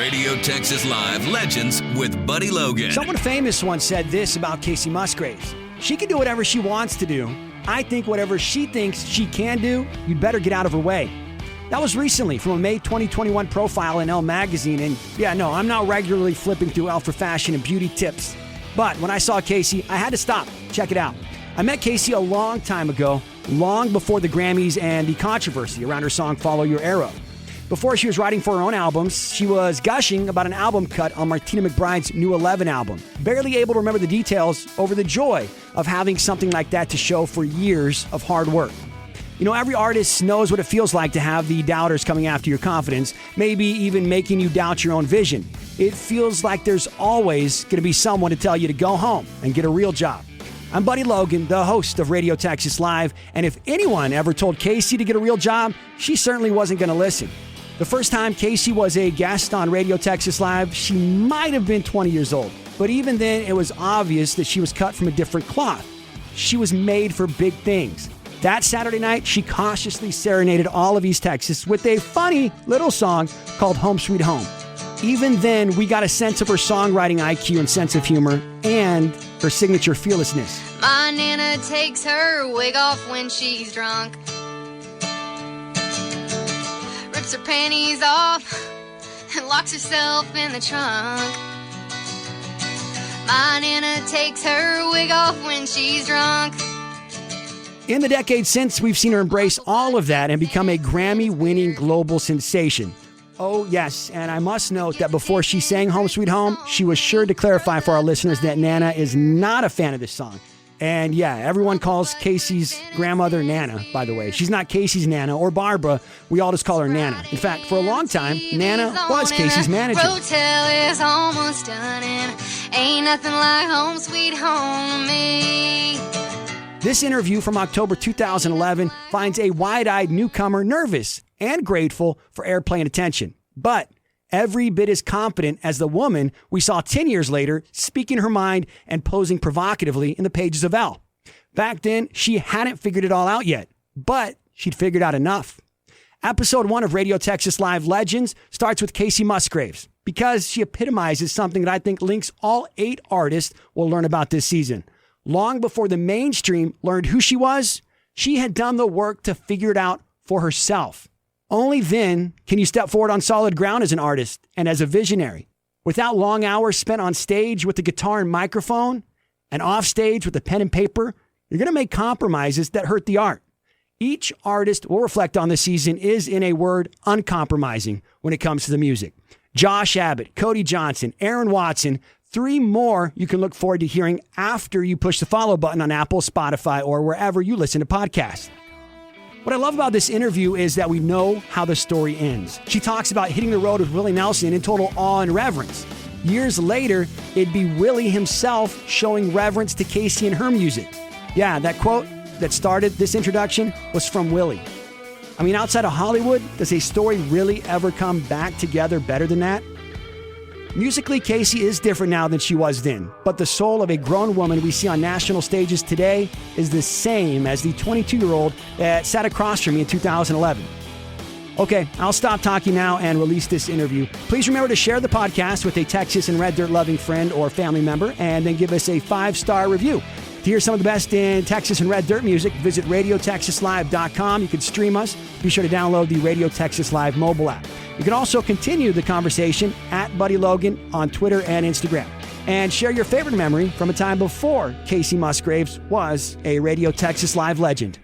Radio Texas Live Legends with Buddy Logan. Someone famous once said this about Kacey Musgraves. She can do whatever she wants to do. I think whatever she thinks she can do, you'd better get out of her way. That was recently from a May 2021 profile in Elle magazine. And yeah, no, I'm not regularly flipping through Elle for fashion and beauty tips. But when I saw Kacey, I had to stop. Check it out. I met Kacey a long time ago, long before the Grammys and the controversy around her song Follow Your Arrow. Before she was writing for her own albums, she was gushing about an album cut on Martina McBride's New 11 album. Barely able to remember the details over the joy of having something like that to show for years of hard work. You know, every artist knows what it feels like to have the doubters coming after your confidence, maybe even making you doubt your own vision. It feels like there's always going to be someone to tell you to go home and get a real job. I'm Buddy Logan, the host of Radio Texas Live, and if anyone ever told Kacey to get a real job, she certainly wasn't going to listen. The first time Kacey was a guest on Radio Texas Live, she might have been 20 years old. But even then, it was obvious that she was cut from a different cloth. She was made for big things. That Saturday night, she cautiously serenaded all of East Texas with a funny little song called Home Sweet Home. Even then, we got a sense of her songwriting IQ and sense of humor and her signature fearlessness. My Nana takes her wig off when she's drunk, rips her panties off and locks herself in the trunk. My Nana takes her wig off when she's drunk. In the decades since, we've seen her embrace all of that and become a Grammy-winning global sensation. Oh, yes, and I must note that before she sang Home Sweet Home, she was sure to clarify for our listeners that Nana is not a fan of this song. And yeah, everyone calls Kacey's grandmother Nana, by the way. She's not Kacey's Nana or Barbara. We all just call her Nana. In fact, for a long time, Nana was Kacey's manager. Hotel is almost done and ain't nothing like home sweet home to me. This interview from October 2011 finds a wide-eyed newcomer nervous and grateful for airplay and attention, but every bit as confident as the woman we saw 10 years later speaking her mind and posing provocatively in the pages of Elle. Back then, she hadn't figured it all out yet, but she'd figured out enough. Episode 1 of Radio Texas Live Legends starts with Kacey Musgraves because she epitomizes something that I think links all 8 artists we'll learn about this season. Long before the mainstream learned who she was, she had done the work to figure it out for herself. Only then can you step forward on solid ground as an artist and as a visionary. Without long hours spent on stage with the guitar and microphone and off stage with the pen and paper, you're going to make compromises that hurt the art. Each artist we'll reflect on this season is, in a word, uncompromising when it comes to the music. Josh Abbott, Cody Johnson, Aaron Watson, 3 more you can look forward to hearing after you push the follow button on Apple, Spotify, or wherever you listen to podcasts. What I love about this interview is that we know how the story ends. She talks about hitting the road with Willie Nelson in total awe and reverence. Years later, it'd be Willie himself showing reverence to Kacey and her music. Yeah, that quote that started this introduction was from Willie. I mean, outside of Hollywood, does a story really ever come back together better than that? Musically, Kacey is different now than she was then, but the soul of a grown woman we see on national stages today is the same as the 22-year-old that sat across from me in 2011. Okay, I'll stop talking now and release this interview. Please remember to share the podcast with a Texas and Red Dirt loving friend or family member, and then give us a 5-star review. To hear some of the best in Texas and Red Dirt music, visit RadioTexasLive.com. You can stream us. Be sure to download the Radio Texas Live mobile app. You can also continue the conversation at Buddy Logan on Twitter and Instagram. And share your favorite memory from a time before Kacey Musgraves was a Radio Texas Live legend.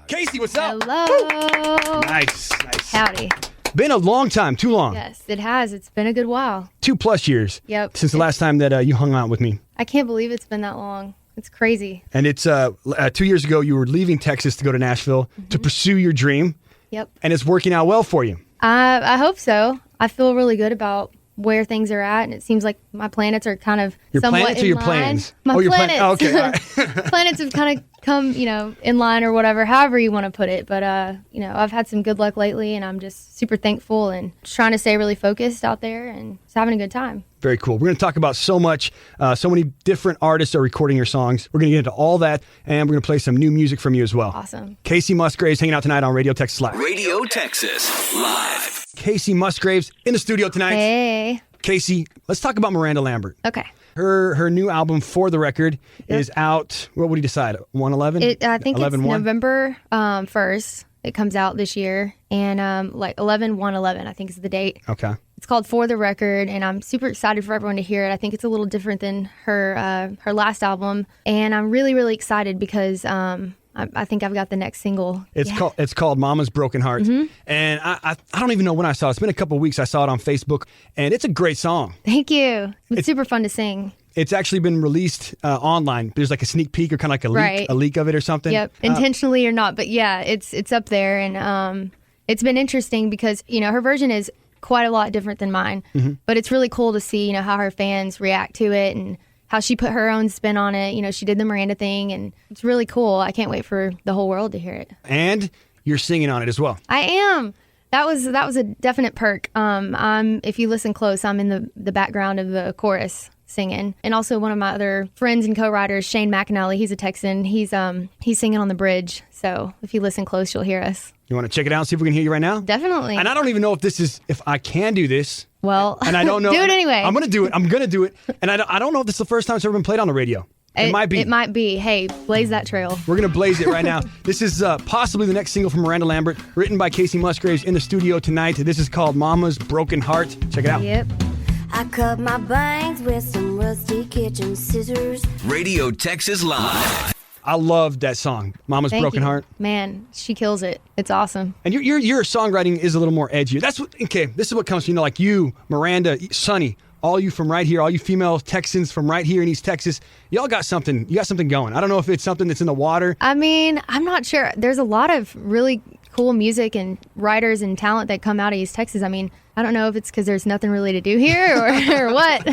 Kacey, what's up? Hello. Nice. Howdy. Been a long time, too long. Yes, it has. It's been a good while. 2+ years. Yep. Since the last time that you hung out with me. I can't believe it's been that long. It's crazy. And it's 2 years ago, you were leaving Texas to go to Nashville to pursue your dream. Yep. And it's working out well for you. I hope so. I feel really good about where things are at, and it seems like my planets are kind of your somewhat planets in or your line. plans? My planets. Oh, okay. All right. Planets have kind of come, in line or whatever, however you want to put it. But, I've had some good luck lately, and I'm just super thankful and just trying to stay really focused out there and just having a good time. Very cool. We're going to talk about so much. So many different artists are recording your songs. We're going to get into all that, and we're going to play some new music from you as well. Awesome. Kacey Musgraves hanging out tonight on Radio Texas Live. Radio Texas Live. Kacey Musgraves in the studio tonight. Hey. Kacey, let's talk about Miranda Lambert. Okay. Her new album, For the Record, is out. What would you decide? 1/11? I think 11/1? it's November 1st. It comes out this year. And like 11/1/11, I think is the date. Okay. It's called For the Record, and I'm super excited for everyone to hear it. I think it's a little different than her last album. And I'm really, really excited because I think I've got the next single. It's called Mama's Broken Heart. And I don't even know when I saw it. It's been a couple of weeks. I saw it on Facebook, and it's a great song. Thank you. It's super fun to sing. It's actually been released online. There's like a sneak peek or kind of like a leak of it or something. Yep, intentionally or not. But yeah, it's up there. And it's been interesting because, her version is quite a lot different than mine. But it's really cool to see, how her fans react to it and how she put her own spin on it. She did the Miranda thing, and it's really cool. I can't wait for the whole world to hear it. And you're singing on it as well. I am. That was a definite perk. If you listen close, I'm in the background of the chorus singing. And also one of my other friends and co-writers, Shane McAnally, he's a Texan. He's singing on the bridge. So if you listen close, you'll hear us. You want to check it out and see if we can hear you right now? Definitely. And I don't even know if I can do this. Well, and I don't know. Do it anyway. I'm going to do it. I'm going to do it. And I don't know if this is the first time it's ever been played on the radio. It might be. It might be. Hey, blaze that trail. We're going to blaze it right now. This is possibly the next single from Miranda Lambert, written by Kacey Musgraves in the studio tonight. This is called Mama's Broken Heart. Check it out. Yep. I cut my bangs with some rusty kitchen scissors. Radio Texas Live. I love that song, Mama's Thank Broken you. Heart. Man, she kills it. It's awesome. And your songwriting is a little more edgy. This is what comes from, like you, Miranda, Sonny, all you from right here, all you female Texans from right here in East Texas, y'all got something. You got something going. I don't know if it's something that's in the water. I mean, I'm not sure. There's a lot of really cool music and writers and talent that come out of East Texas. I mean, I don't know if it's because there's nothing really to do here or what.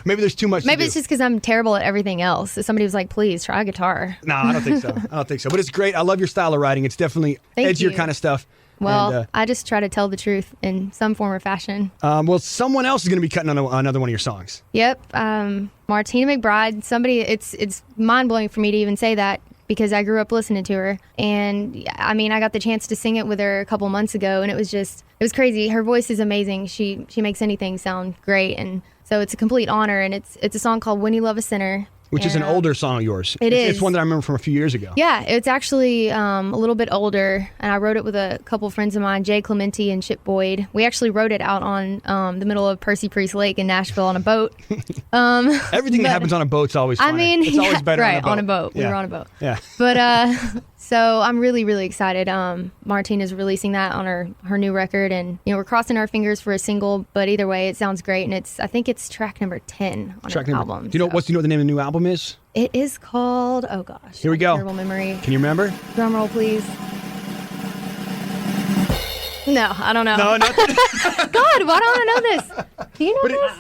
Maybe there's too much Maybe to do. it's just because I'm terrible at everything else. Somebody was like, please try guitar. No, I don't think so. I don't think so. But it's great. I love your style of writing. It's definitely Thank edgier you. kind of stuff. Well, And, I just try to tell the truth in some form or fashion. well, someone else is going to be cutting on another one of your songs. Yep. Martina McBride. Somebody, it's mind-blowing for me to even say that because I grew up listening to her. And I mean, I got the chance to sing it with her a couple months ago, and it was crazy. Her voice is amazing. She makes anything sound great. And so it's a complete honor. And it's a song called When You Love a Sinner. Which is an older song of yours. It's one that I remember from a few years ago. Yeah, it's actually a little bit older, and I wrote it with a couple friends of mine, Jay Clementi and Chip Boyd. We actually wrote it out on the middle of Percy Priest Lake in Nashville on a boat. Everything that happens on a boat's always funny. I mean, it's always better right, on a boat. We were on a boat. Yeah. But so I'm really, really excited. Martina's releasing that on her new record, and we're crossing our fingers for a single, but either way, it sounds great, and I think it's track number 10 on her album. Do you know what the name of the new album is? It is called, oh gosh. Here we go. Terrible memory. Can you remember? Drum roll, please. No, I don't know. No, not God, why don't I know this? Do you know this?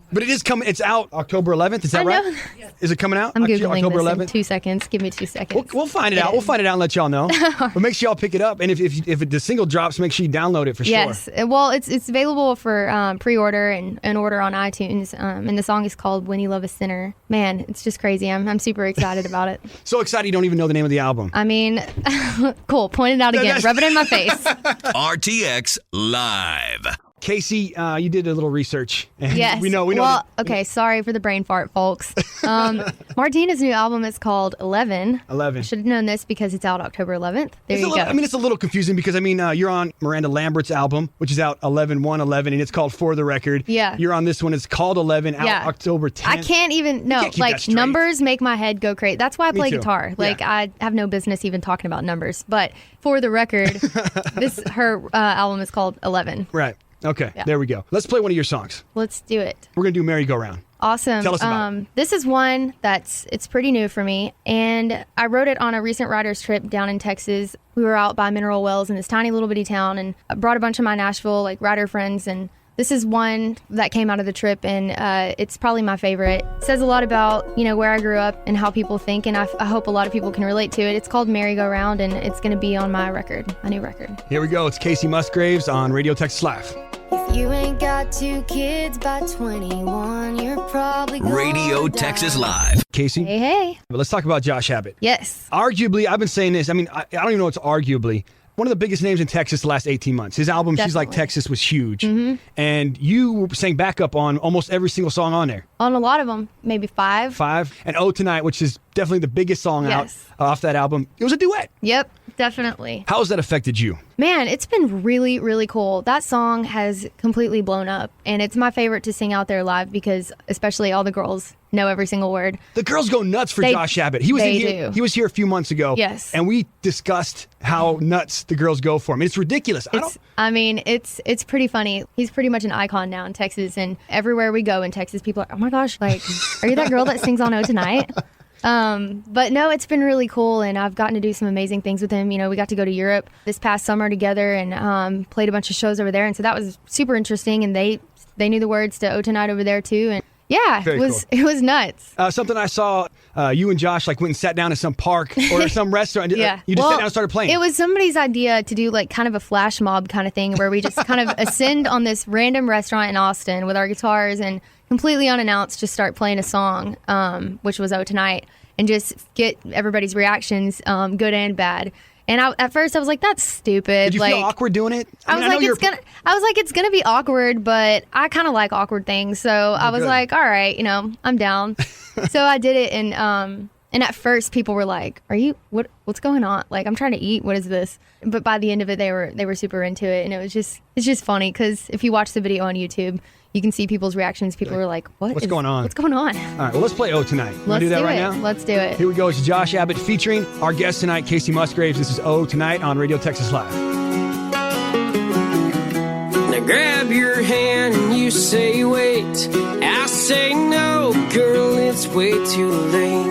But it is coming. It's out October 11th. Is that I know. right? Is it coming out? I'm Googling October this 11th? in 2 seconds. Give me 2 seconds. We'll find it out. We'll find it out and let y'all know. But make sure y'all pick it up. And if the single drops, make sure you download it for sure. Yes. Well, it's available for pre-order and order on iTunes. And the song is called When You Love a Sinner. Man, it's just crazy. I'm super excited about it. So excited you don't even know the name of the album. I mean, cool. Point it out again. Rub it in my face. RTX Live. Kacey, you did a little research. And Yes. We know. Well, okay. Sorry for the brain fart, folks. Martina's new album is called 11. 11. I should have known this because it's out October 11th. There you go. I mean, it's a little confusing because, you're on Miranda Lambert's album, which is out 11/1/11, and it's called For the Record. Yeah. You're on this one. It's called 11, out Yeah. October 10th. I can't even, no, can't keep that like straight. numbers make my head go crazy. That's why I play too. guitar. Like Yeah. I have no business even talking about numbers. But For the Record, her album is called 11. Right. Okay. Yeah. There we go. Let's play one of your songs. Let's do it. We're going to do Merry Go Round. Awesome. Tell us about it. This is one it's pretty new for me. And I wrote it on a recent writer's trip down in Texas. We were out by Mineral Wells in this tiny little bitty town, and I brought a bunch of my Nashville writer friends, and this is one that came out of the trip, and it's probably my favorite. It says a lot about, where I grew up and how people think, and I hope a lot of people can relate to it. It's called Merry Go Round, and it's going to be on my new record. Here we go. It's Kacey Musgraves on Radio Texas Live. If you ain't got 2 kids by 21, you're probably gonna Radio die. Texas Live. Kacey, Hey. let's talk about Josh Abbott. Yes. Arguably, I've been saying this. I don't even know it's arguably. one of the biggest names in Texas the last 18 months. His album, She's Like Definitely. Texas, was huge. And you sang backup on almost every single song on there. On a lot of them, maybe 5. 5. And Oh Tonight, which is definitely the biggest song Yes. out off that album. It was a duet. Yep, definitely. How has that affected you? Man, it's been really, really cool. That song has completely blown up, and it's my favorite to sing out there live because especially all the girls know every single word. The girls go nuts for They- Josh Abbott. He was they here. do. He was here a few months ago. Yes. And we discussed how nuts the girls go for him. It's ridiculous. It's pretty funny. He's pretty much an icon now in Texas, and everywhere we go in Texas, people are, oh my gosh, like, are you that girl that sings on O Tonight? But no, it's been really cool, and I've gotten to do some amazing things with him. You know, we got to go to Europe this past summer together and played a bunch of shows over there, and so that was super interesting. And they knew the words to O Tonight over there too, and yeah, Very it was nuts. Something I saw, you and Josh like went and sat down at some park or some restaurant. Yeah. You just sat down and started playing. It was somebody's idea to do like kind of a flash mob kind of thing where we just kind of ascend on this random restaurant in Austin with our guitars and completely unannounced just start playing a song, which was Oh Tonight, and just get everybody's reactions, good and bad. And at first I was like, that's stupid. Did you feel awkward doing it? I was like, it's gonna be awkward, but I kind of like awkward things, so I was good. like, all right, you know, I'm down. So I did it, and at first people were like, what's going on? Like, I'm trying to eat. What is this? But by the end of it, they were super into it, and it's just funny because if you watch the video on YouTube, you can see people's reactions. People were like, what's going on? What's going on? All right, well, let's play Oh Tonight. You wanna Let's do that do right it. now? Let's do it. Here we go. It's Josh Abbott featuring our guest tonight, Kacey Musgraves. This is Oh Tonight on Radio Texas Live. Now grab your hand and you say wait. I say no, girl, it's way too late.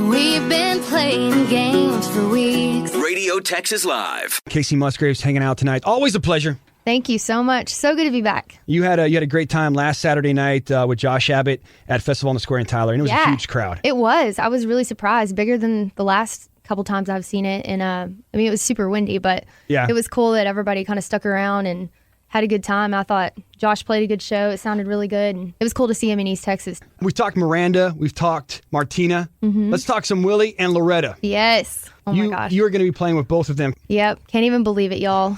We've been playing games for weeks. Radio Texas Live. Kacey Musgraves hanging out tonight. Always a pleasure. Thank you so much. So good to be back. You had a great time last Saturday night with Josh Abbott at Festival on the Square in Tyler, and it was a huge crowd. It was. I was really surprised. Bigger than the last couple times I've seen it. And I mean, it was super windy, but Yeah. it was cool that everybody kind of stuck around and had a good time. I thought Josh played a good show. It sounded really good. And it was cool to see him in East Texas. We've talked Miranda. We've talked Martina. Let's talk some Willie and Loretta. Yes. Oh my gosh. You are going to be playing with both of them. Yep. Can't even believe it, y'all.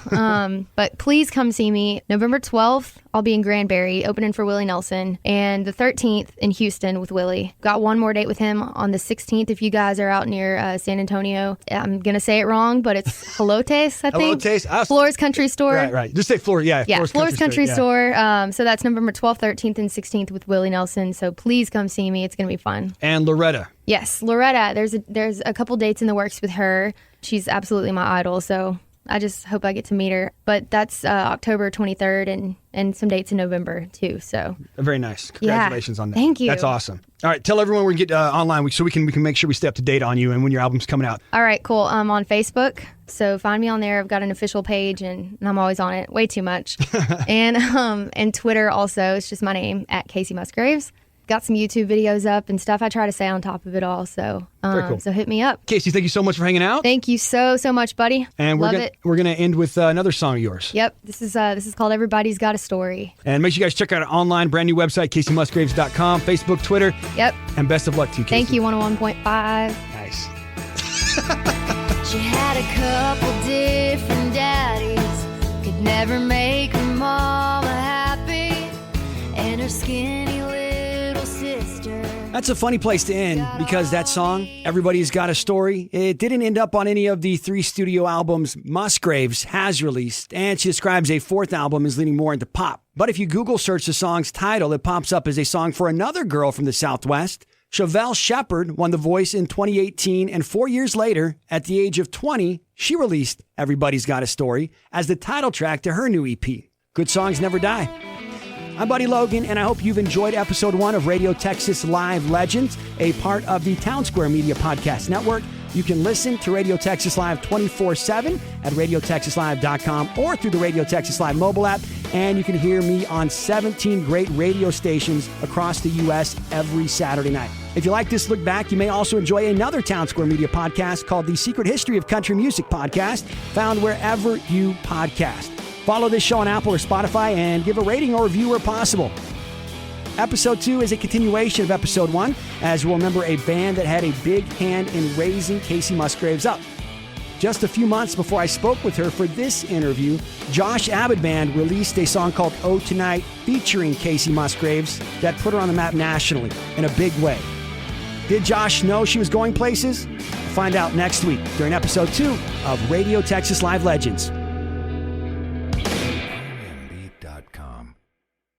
But please come see me. November 12th, I'll be in Granbury opening for Willie Nelson. And the 13th in Houston with Willie. Got one more date with him on the 16th if you guys are out near San Antonio. I'm going to say it wrong, but it's Helotes, I think. Helotes. Floor's Country Store. Right. Just say Floor. Yeah, Floor's Country yeah. Store. So that's November 12th, 13th, and 16th with Willie Nelson. So please come see me. It's going to be fun. And Loretta. Yes, Loretta. There's a couple dates in the works with her. She's absolutely my idol, so I just hope I get to meet her. But that's October 23rd and some dates in November, too. So Very nice. Congratulations on that. Thank you. That's awesome. All right, tell everyone we can get online so we can make sure we stay up to date on you and when your album's coming out. All right, cool. I'm on Facebook, so find me on there. I've got an official page, and I'm always on it, way too much. and Twitter also, it's just my name, at Kacey Musgraves. Got some YouTube videos up and stuff. I try to stay on top of it all, so Very cool. So hit me up. Kacey, thank you so much for hanging out. Thank you so much, buddy. And Love it. we're gonna end with another song of yours. Yep, this is called Everybody's Got a Story. And make sure you guys check out our online, brand new website, KaceyMusgraves.com, Facebook, Twitter. Yep. And best of luck to you, Kacey. Thank you, 101.5. Nice. She had a couple different daddies, could never make her mama happy, and her skinny little sister. That's a funny place to end because that song, Everybody's Got a Story, it didn't end up on any of the 3 studio albums Musgraves has released, and she describes a 4th album as leaning more into pop. But if you Google search the song's title, it pops up as a song for another girl from the Southwest. Chevelle Shepherd won The Voice in 2018, and 4 years later, at the age of 20, she released Everybody's Got a Story as the title track to her new EP. Good songs never die. I'm Buddy Logan, and I hope you've enjoyed episode 1 of Radio Texas Live Legends, a part of the Town Square Media Podcast Network. You can listen to Radio Texas Live 24/7 at radiotexaslive.com or through the Radio Texas Live mobile app. And you can hear me on 17 great radio stations across the U.S. every Saturday night. If you like this look back, you may also enjoy another Town Square Media podcast called The Secret History of Country Music Podcast, found wherever you podcast. Follow this show on Apple or Spotify and give a rating or review where possible. Episode 2 is a continuation of Episode 1, as we'll remember a band that had a big hand in raising Kacey Musgraves up. Just a few months before I spoke with her for this interview, Josh Abbott Band released a song called Oh Tonight featuring Kacey Musgraves that put her on the map nationally in a big way. Did Josh know she was going places? We'll find out next week during episode 2 of Radio Texas Live Legends.